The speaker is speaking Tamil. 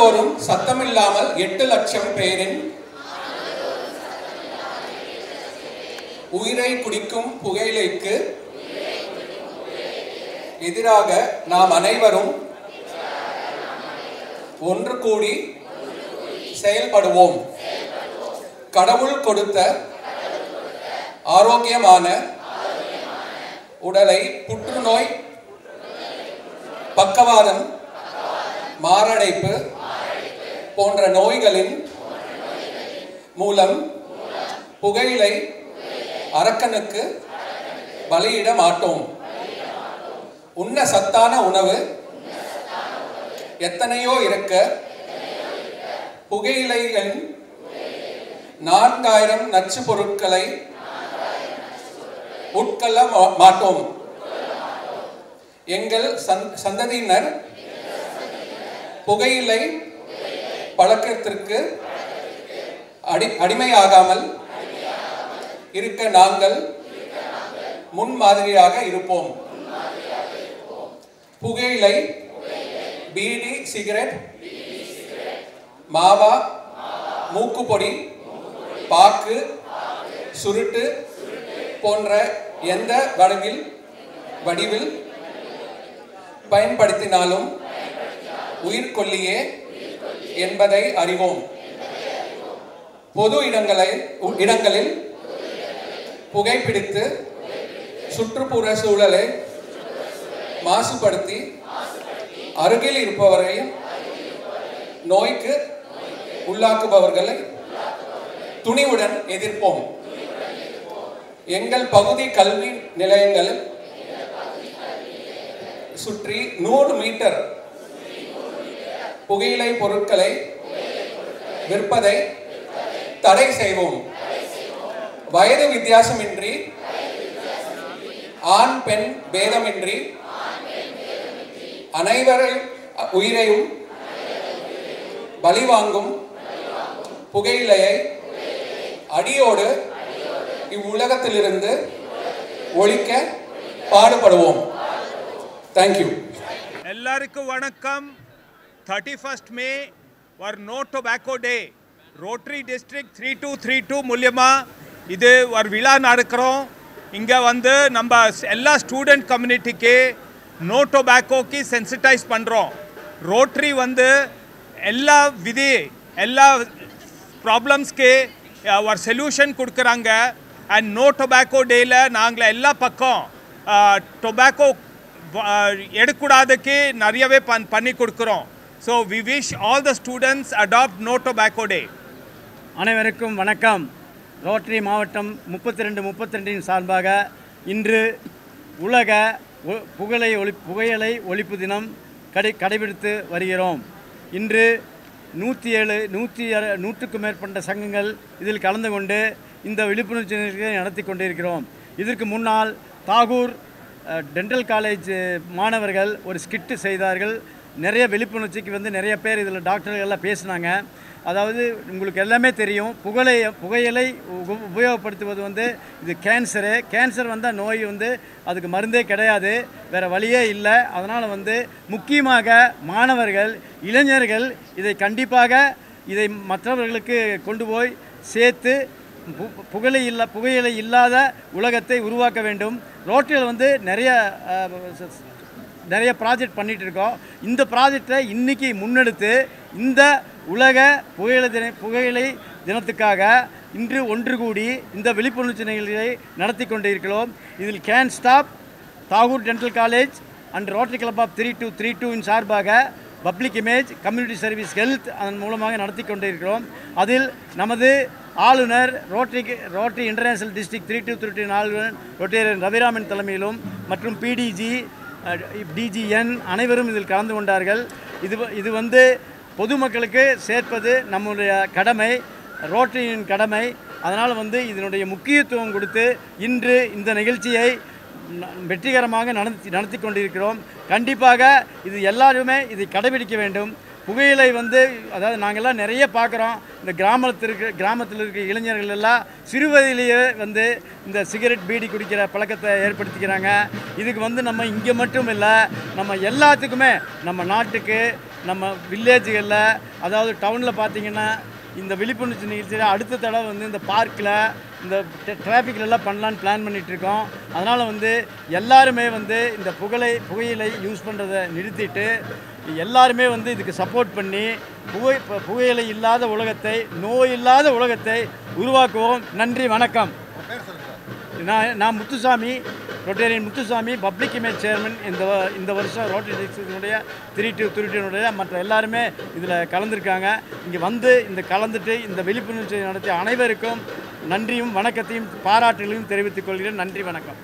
ஆண்டுதோறும் சத்தமில்லாமல் 8 லட்சம் பேரின் உயிரை குடிக்கும் புகையிலைக்கு எதிராக நாம் அனைவரும் ஒன்று கூடி செயல்படுவோம். கடவுள் கொடுத்த ஆரோக்கியமான உடலை புற்றுநோய், பக்கவாதம், மாரடைப்பு போன்ற நோய்களின் மூலம் புகையிலை அரக்கனுக்கு பலியிட மாட்டோம். உண்ண சத்தான உணவு எத்தனையோ இருக்க புகையிலைகளின் 4000 நச்சு பொருட்களை உட்கொள்ள மாட்டோம். எங்கள் சந்ததியினர் புகையிலை பழக்கத்திற்கு அடிமையாகாமல் இருக்க நாங்கள் முன்மாதிரியாக இருப்போம். புகையிலை, பீடி, சிகரெட், மாவா, மூக்குப்பொடி, பாக்கு, சுருட்டு போன்ற எந்த வடிவில் பயன்படுத்தினாலும் உயிர்கொல்லியே என்பதை அறிவோம். பொது இடங்களில் புகைப்பிடித்து சுற்றுப்புற சூழலை மாசுபடுத்தி அருகில் இருப்பவரையும் நோய்க்கு உள்ளாக்குபவர்களை துணிவுடன் எதிர்ப்போம். எங்கள் பகுதி கல்வி நிலையங்களில் சுற்றி 100 மீட்டர் புகையிலை பொருட்களை விற்பதை தடை செய்வோம். வயது வித்தியாசமின்றி, ஆண் பெண் பேதமின்றி அனைவரின் உயிரையும் பலிவாங்கும் புகையிலையை அடியோடு இவ்வுலகத்திலிருந்து ஒழிக்க பாடுபடுவோம். தேங்க்யூ. எல்லாருக்கும் வணக்கம். 31st May ஒரு no tobacco day. Rotary district 3232 மூலியமா இது ஒரு விழா நடக்கிறோம். இங்கே நம்ம எல்லா ஸ்டூடெண்ட் கம்யூனிட்டிக்கு நோ டொபாக்கோக்கு சென்சிட்டைஸ் பண்ணுறோம். ரோட்டரி எல்லா எல்லா ப்ராப்ளம்ஸ்க்கு ஒரு சொல்யூஷன் கொடுக்குறாங்க. அண்ட் நோ டொபாக்கோ டேயில் நாங்கள் எல்லா பக்கம் டொபாக்கோ எடுக்கூடாதுக்கு நிறையவே பண்ணி கொடுக்குறோம். So we wish all the students adopt no tobacco day. அனைவருக்கும் வணக்கம். ரோட்டரி மாவட்டம் 32 சார்பாக இன்று உலக புகையிலை ஒழிப்பு தினம் கடைபிடித்து வருகிறோம். இன்று 100க்கும் மேற்பட்ட சங்கங்கள் இதில் கலந்து கொண்டு இந்த விழிப்புணர்ச்சி நிகழ்ச்சியை நடத்தி கொண்டிருக்கிறோம். இதற்கு முன்னால் தாகூர் டென்டல் காலேஜ் மாணவர்கள் ஒரு ஸ்கிட்டு செய்தார்கள். நிறைய விழிப்புணர்ச்சிக்கு நிறைய பேர் இதில் டாக்டர்கள் எல்லாம் பேசினாங்க. அதாவது உங்களுக்கு எல்லாமே தெரியும், புகையிலை உபயோகப்படுத்துவது இது கேன்சர் வந்தால் நோய் அதுக்கு மருந்தே கிடையாது, வேறு வழியே இல்லை. அதனால் முக்கியமாக மாணவர்கள், இளைஞர்கள் இதை கண்டிப்பாக இதை மற்றவர்களுக்கு கொண்டு போய் சேர்த்து புகையிலை இல்லாத உலகத்தை உருவாக்க வேண்டும். ரோட்டில் நிறைய ப்ராஜெக்ட் பண்ணிகிட்டு இருக்கோம். இந்த ப்ராஜெக்டை இன்றைக்கி முன்னெடுத்து இந்த உலக புகையிலை தினத்துக்காக இன்று ஒன்று கூடி இந்த விழிப்புணர்ச்சி நிகழ்ச்சியை நடத்தி கொண்டிருக்கிறோம். இதில் can stop Tagore dental college and rotary club of 3232 சார்பாக public image, community service, health அதன் மூலமாக நடத்தி கொண்டிருக்கிறோம். அதில் நமது ஆளுநர் ரோட்டரி இன்டர்நேஷனல் டிஸ்ட்ரிக்ட் 3232 ஆளுநர் ரொட்டேரியன் ரவிராமன் தலைமையிலும் மற்றும் டிஜிஎன் அனைவரும் இதில் கலந்து கொண்டார்கள். இது பொதுமக்களுக்கு சேர்ப்பது நம்முடைய கடமை, ரோட்டரியின் கடமை. அதனால் இதனுடைய முக்கியத்துவம் கொடுத்து இன்று இந்த நிகழ்ச்சியை வெற்றிகரமாக நடத்தி கொண்டிருக்கிறோம். கண்டிப்பாக இது எல்லாருமே இதை கடைபிடிக்க வேண்டும். புகையிலை அதாவது நாங்கள்லாம் நிறைய பார்க்குறோம். இந்த கிராமத்தில் இருக்கிற இளைஞர்கள் எல்லாம் சிறுவயதிலேயே இந்த சிகரெட், பீடி குடிக்கிற பழக்கத்தை ஏற்படுத்திக்கிறாங்க. இதுக்கு நம்ம இங்கே மட்டும் இல்லை, நம்ம எல்லாத்துக்குமே, நம்ம நாட்டுக்கு, நம்ம வில்லேஜுகளில் அதாவது டவுனில் பார்த்திங்கன்னா இந்த விழிப்புணர்ச்சி நிகழ்ச்சியில் அடுத்த தடவை வந்து இந்த பார்க்கில் இந்த டிராஃபிக்லலாம் பண்ணலான்னு பிளான் பண்ணிகிட்ருக்கோம். அதனால் வந்து எல்லாருமே வந்து இந்த புகையிலை யூஸ் பண்ணுறதை நிறுத்திட்டு எல்லாருமே வந்து இதுக்கு சப்போர்ட் பண்ணி புகையிலை இல்லாத உலகத்தை, நோய் இல்லாத உலகத்தை உருவாக்குவோம். நன்றி, வணக்கம். நான் Muthusamy, Rotarian Muthusamy, public image chairman. இந்த வருஷம் ரோட்டரி டிஸ்ட்ரிக்டினுடைய 32 மற்ற எல்லாருமே இதில் கலந்துருக்காங்க. இங்கே வந்து கலந்துட்டு இந்த விழிப்புணர்ச்சி நடத்திய அனைவருக்கும் நன்றியும் வணக்கத்தையும் பாராட்டுகளையும் தெரிவித்துக் கொள்கிறேன். நன்றி, வணக்கம்.